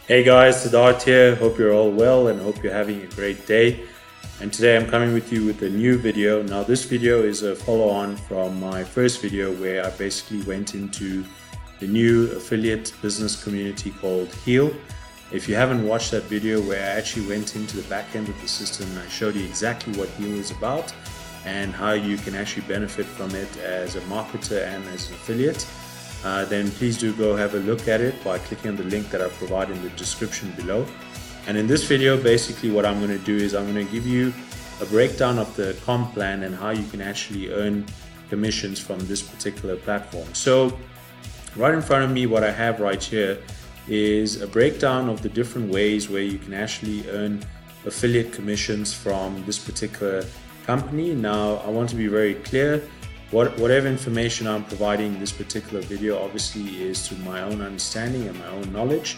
Hey guys, Siddharth here. Hope you're all well and hope you're having a great day. And today I'm coming with you with a new video. Now, this video is a follow on from my first video where I basically went into the new affiliate business community called Heal. If you haven't watched that video where I actually went into the back end of the system and I showed you exactly what Heal is about and how you can actually benefit from it as a marketer and as an affiliate, then please do go have a look at it by clicking on the link that I've provided in the description below. And in this video, basically what I'm going to do is I'm going to give you a breakdown of the comp plan and how you can actually earn commissions from this particular platform. So right in front of me, what I have right here is a breakdown of the different ways where you can actually earn affiliate commissions from this particular company. Now, I want to be very clear. Whatever information I'm providing in this particular video obviously is to my own understanding and my own knowledge.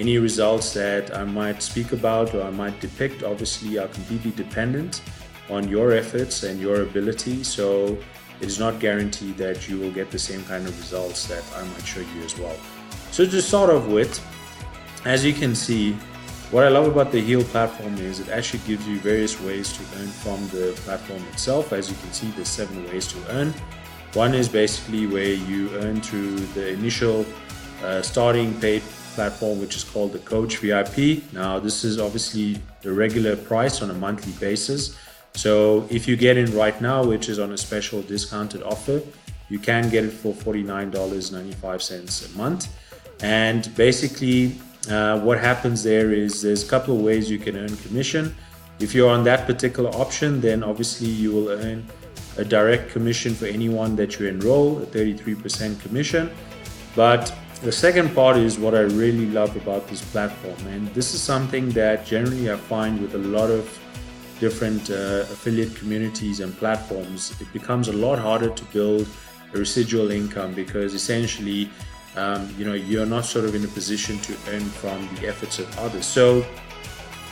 Any results that I might speak about or I might depict obviously are completely dependent on your efforts and your ability. So it is not guaranteed that you will get the same kind of results that I might show you as well. So to start off with, as you can see, what I love about the Heal platform is it actually gives you various ways to earn from the platform itself. As you can see, there's 7 ways to earn. One is basically where you earn through the initial starting paid platform, which is called the Coach VIP. Now, this is obviously the regular price on a monthly basis. So if you get in right now, which is on a special discounted offer, you can get it for $49.95 a month. And basically, what happens there is there's a couple of ways you can earn commission. If you're on that particular option, then obviously you will earn a direct commission for anyone that you enroll, a 33% commission. But the second part is what I really love about this platform. And this is something that generally I find with a lot of different affiliate communities and platforms. It becomes a lot harder to build a residual income because essentially you're not sort of in a position to earn from the efforts of others. So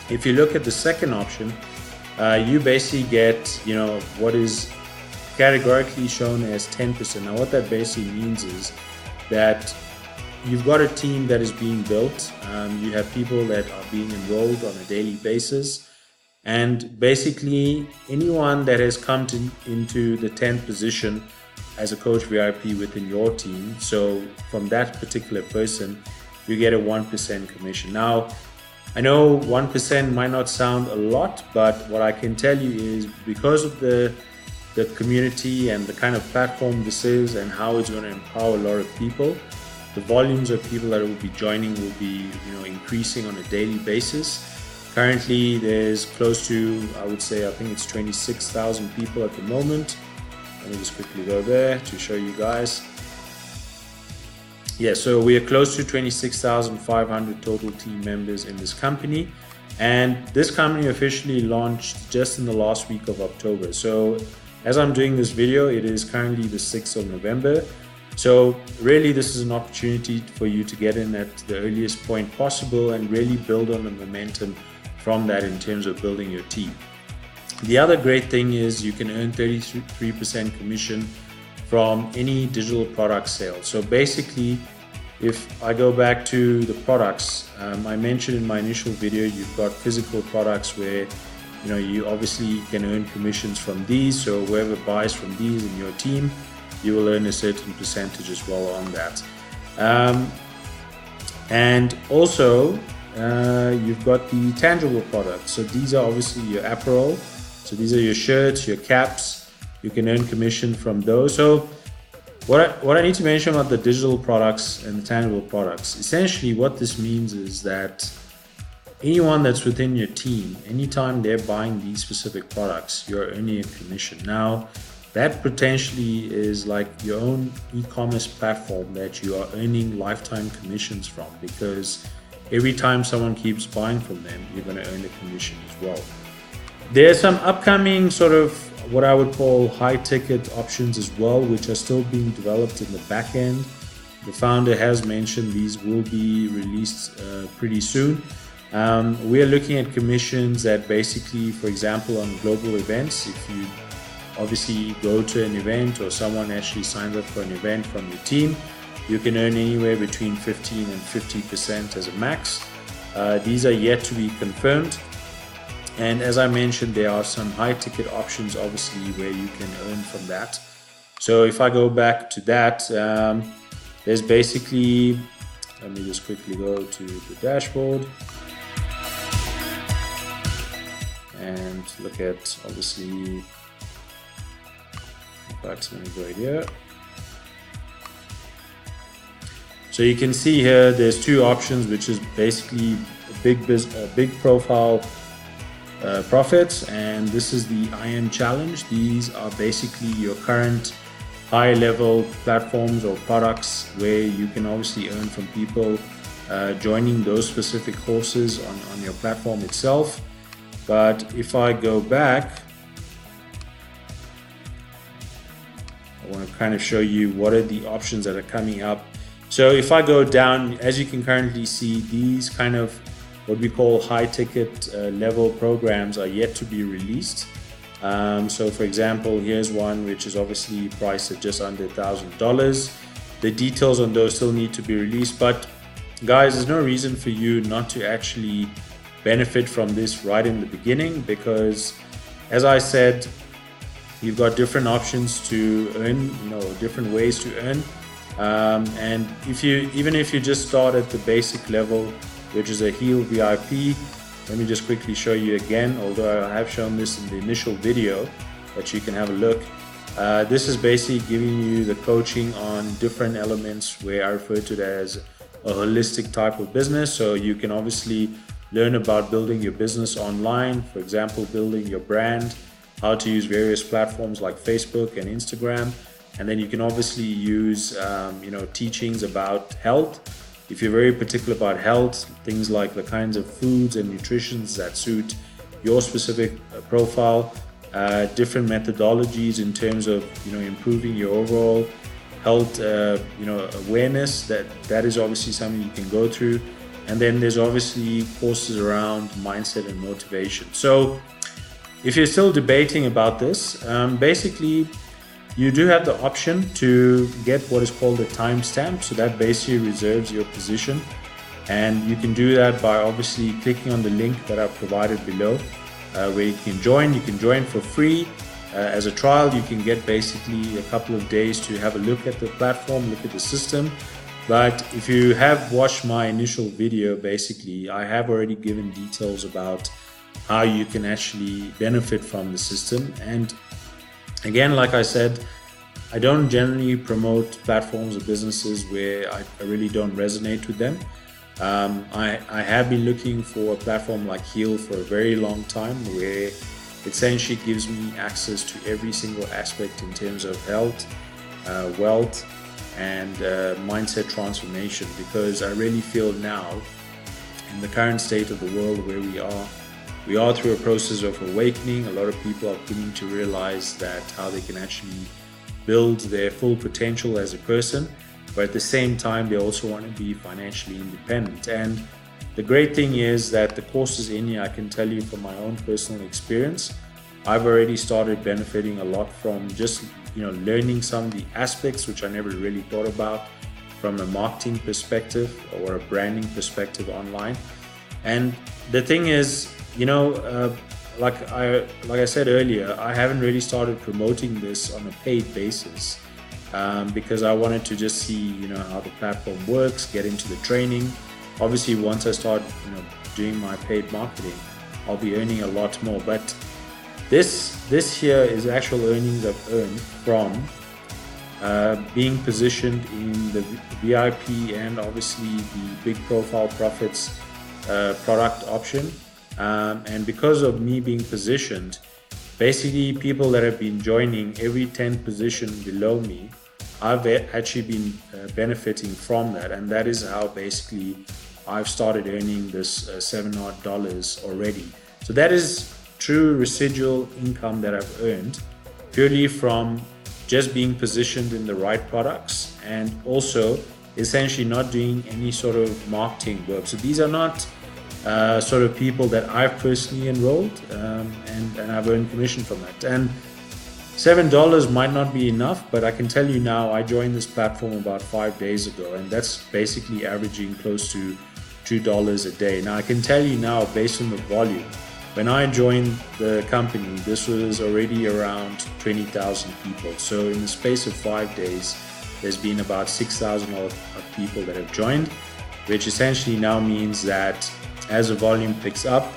if you look at the second option, you basically get, what is categorically shown as 10%. Now, what that basically means is that you've got a team that is being built. You have people that are being enrolled on a daily basis. And basically, anyone that has come into the 10th position as a Coach VIP within your team, so from that particular person, you get a 1% commission. Now, I know 1% might not sound a lot, but what I can tell you is because of the community and the kind of platform this is and how it's going to empower a lot of people, the volumes of people that will be joining will be increasing on a daily basis. Currently, there's close to, I think it's 26,000 people at the moment. Let me just quickly go there to show you guys. Yeah, so we are close to 26,500 total team members in this company. And this company officially launched just in the last week of October. So as I'm doing this video, it is currently the 6th of November. So really, this is an opportunity for you to get in at the earliest point possible and really build on the momentum from that in terms of building your team. The other great thing is you can earn 33% commission from any digital product sale. So basically, if I go back to the products, I mentioned in my initial video, you've got physical products where you obviously can earn commissions from these. So whoever buys from these in your team, you will earn a certain percentage as well on that. And also, you've got the tangible products. So these are obviously your apparel. So these are your shirts, your caps. You can earn commission from those. So what I need to mention about the digital products and the tangible products, essentially what this means is that anyone that's within your team, anytime they're buying these specific products, you're earning a commission. Now, that potentially is like your own e-commerce platform that you are earning lifetime commissions from, because every time someone keeps buying from them, you're going to earn a commission as well. There's some upcoming sort of what I would call high ticket options as well, which are still being developed in the back end. The founder has mentioned these will be released pretty soon. We are looking at commissions that basically, for example, on global events, if you obviously go to an event or someone actually signs up for an event from your team, you can earn anywhere between 15 and 50% as a max. These are yet to be confirmed. And as I mentioned, there are some high ticket options, obviously, where you can earn from that. So if I go back to that, there's basically, let me just quickly go to the dashboard and look at, obviously, let me go here. So you can see here there's two options, which is basically a big profile profits, and this is the IM challenge. These are basically your current high level platforms or products where you can obviously earn from people joining those specific courses on your platform itself. But if I go back, I want to kind of show you what are the options that are coming up. So if I go down, as you can currently see, these kind of what we call high ticket level programs are yet to be released. So for example, here's one which is obviously priced at just under $1,000. The details on those still need to be released, but guys, there's no reason for you not to actually benefit from this right in the beginning, because as I said, you've got different options to earn, different ways to earn. And even if you just start at the basic level, which is a Heal VIP, let me just quickly show you again, although I have shown this in the initial video, but you can have a look. This is basically giving you the coaching on different elements where I refer to it as a holistic type of business. So you can obviously learn about building your business online, for example, building your brand, how to use various platforms like Facebook and Instagram. And then you can obviously use, teachings about health. If you're very particular about health, things like the kinds of foods and nutritions that suit your specific profile, different methodologies in terms of, improving your overall health, awareness, that is obviously something you can go through. And then there's obviously courses around mindset and motivation. So if you're still debating about this, basically, you do have the option to get what is called a timestamp. So that basically reserves your position. And you can do that by obviously clicking on the link that I've provided below, where you can join. You can join for free. As a trial, you can get basically a couple of days to have a look at the platform, look at the system. But if you have watched my initial video, basically, I have already given details about how you can actually benefit from the system. And again, like I said, I don't generally promote platforms or businesses where I really don't resonate with them. I have been looking for a platform like Heal for a very long time, where it essentially gives me access to every single aspect in terms of health, wealth, and mindset transformation, because I really feel now, in the current state of the world where we are through a process of awakening. A lot of people are beginning to realize that how they can actually build their full potential as a person, but at the same time they also want to be financially independent. And the great thing is that the courses in here, I can tell you from my own personal experience, I've already started benefiting a lot from just learning some of the aspects which I never really thought about from a marketing perspective or a branding perspective online. And the thing is, like I said earlier, I haven't really started promoting this on a paid basis, because I wanted to just see how the platform works, get into the training. Obviously, once I start doing my paid marketing, I'll be earning a lot more. But this here is actual earnings I've earned from being positioned in the VIP and obviously the big profile profits product option. And because of me being positioned, basically people that have been joining every 10th position below me, I've actually been benefiting from that. And that is how basically I've started earning this $7 odd already. So that is true residual income that I've earned purely from just being positioned in the right products, and also essentially not doing any sort of marketing work. So these are not sort of people that I've personally enrolled, and I've earned commission from that. And $7 might not be enough, but I can tell you now, I joined this platform about 5 days ago, and that's basically averaging close to $2 a day. Now I can tell you now, based on the volume, when I joined the company, this was already around 20,000 people. So in the space of 5 days, there's been about 6,000 of people that have joined, which essentially now means that as the volume picks up,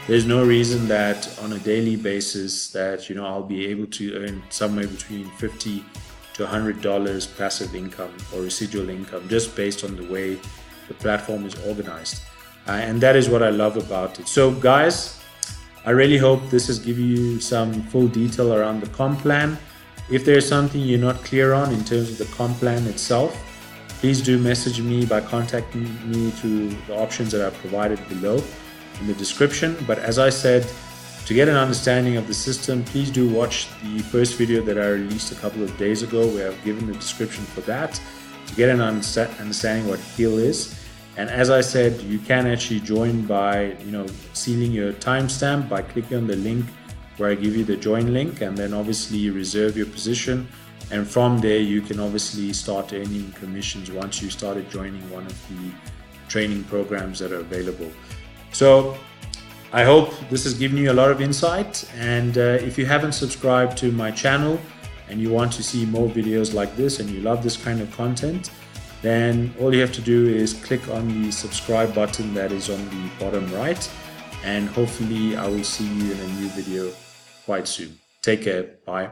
there's no reason that on a daily basis that, you know, I'll be able to earn somewhere between $50 to $100 passive income or residual income, just based on the way the platform is organized. And that is what I love about it. So guys, I really hope this has given you some full detail around the comp plan. If there's something you're not clear on in terms of the comp plan itself, please do message me by contacting me through the options that I've provided below in the description. But as I said, to get an understanding of the system, please do watch the first video that I released a couple of days ago, where I've given the description for that, to get an understanding what Heal is. And as I said, you can actually join by, you know, sealing your timestamp by clicking on the link where I give you the join link, and then obviously reserve your position. And from there, you can obviously start earning commissions once you started joining one of the training programs that are available. So I hope this has given you a lot of insight. And if you haven't subscribed to my channel and you want to see more videos like this and you love this kind of content, then all you have to do is click on the subscribe button that is on the bottom right, and hopefully I will see you in a new video quite soon. Take care. Bye.